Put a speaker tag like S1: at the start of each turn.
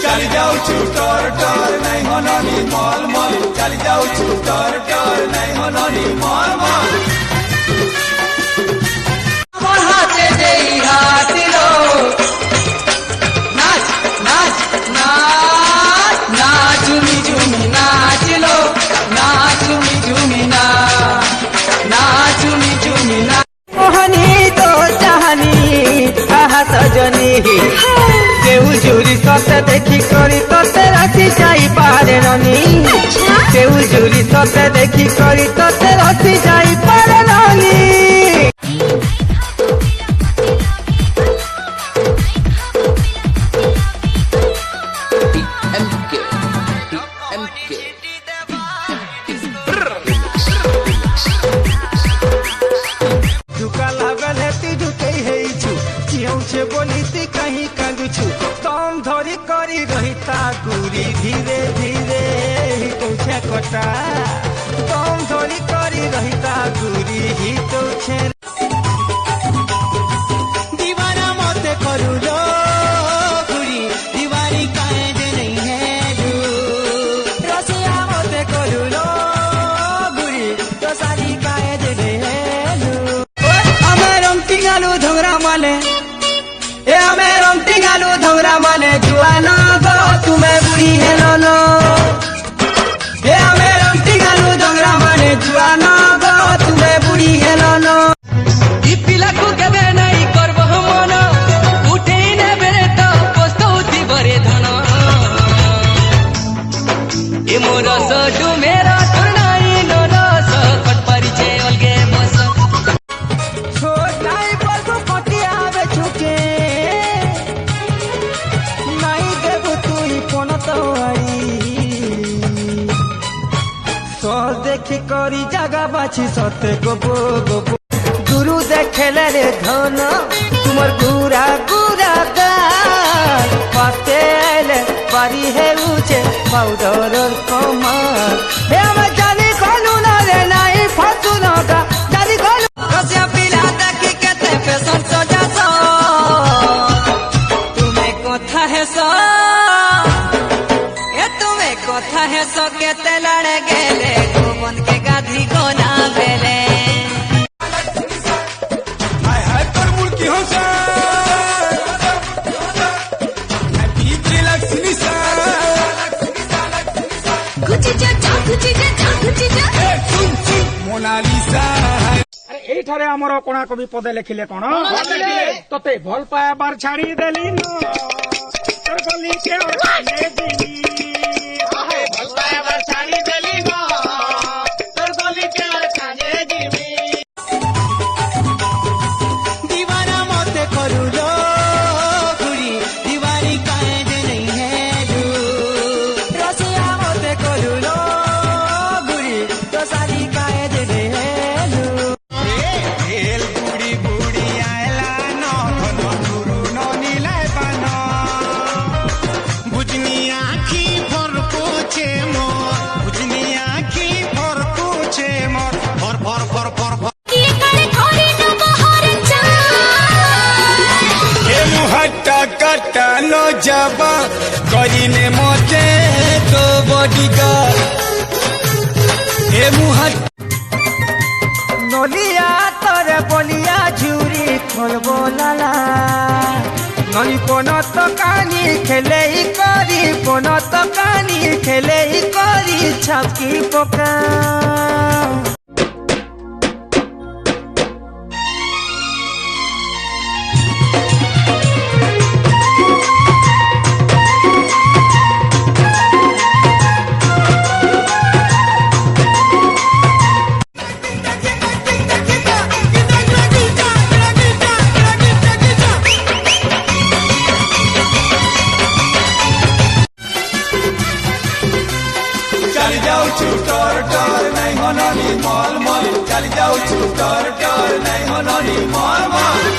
S1: चली जाऊ टोर टोर नहीं होनी मॉल मॉल चली जाऊ टोर टोर नहीं होनी मॉल मॉल हाथे दे हाथिलो नाच नाच नाच नाच झूमी झूमी नाच लो नाच झूमी झूमी नाच झूमी झूमी नाच
S2: मोहनी तो चाहनी आहा सजनी केउ झुरी सते देखी करी तते राखी जाई पारे ननी केउ झुरी सते देखी करी तते राखी जाई पारे ननी
S3: बोली कहीं कांदुछु तम धरी करी रहिता गुरी धीरे धीरे हितौछे कटा तम धरी करी रहिता गुरी हितौछे दीवाना मते करू लो गुरी दीवारी काहे दे नहीं है दू रसिया मते करू लो गुरी तो सारी काहे दे नहीं है दू अमरम टिंगालू धोरा माले ए हमें रमती गालू धोरा माने जुआना गो तुम्हें बुढ़ी है नो ए हमें रमती गालू धोरा माने जुआना गो तुम्हें बुढ़ी है नो ई पिला को केबे नहीं करबो मन उठे ने बेरे तो पस्तौती बरे धन ए मोर सडू मेरा तुरनाई नो रस कट परिचे अलगे बस छोटाई बलको पटी आवे छुके देखी करी जगह बाछी सते गोबो गोबो गुरु देखेले रे धन तुमर गुरा गुरा गाल पतेले पारी है उचे पाउडर कमाल हे हम जानी कोलू ना रे नहीं फसू ना का जानी कोलू कसिया पिला देखी केते फैशन सजा सो तुम्हें कथा है सो कथा है सो केते लड़े गेले गोबन के गाधी गोना बेले
S1: हाय हाय करमुल की होसा हैप्पी रिलैक्स सा
S4: गुची जा
S1: मोनालिसा
S3: अरे एई थारे हमर कोना कवि पदे लिखिले कोन तते भल पाबार छाड़ी देली न तोर गली के ओने दिली
S1: कटालो जाबा करीने मते तो बडिगा ए मुहत
S2: नलिया तोरे बोलिया झुरी खोल बोलाला नली पनत कानी खेले करी पनत कानी खेले करी छापकी पका
S1: टोर टोर नहीं होनी मॉल मॉल चली जाऊ टोर टोर नहीं होनी मॉल मॉल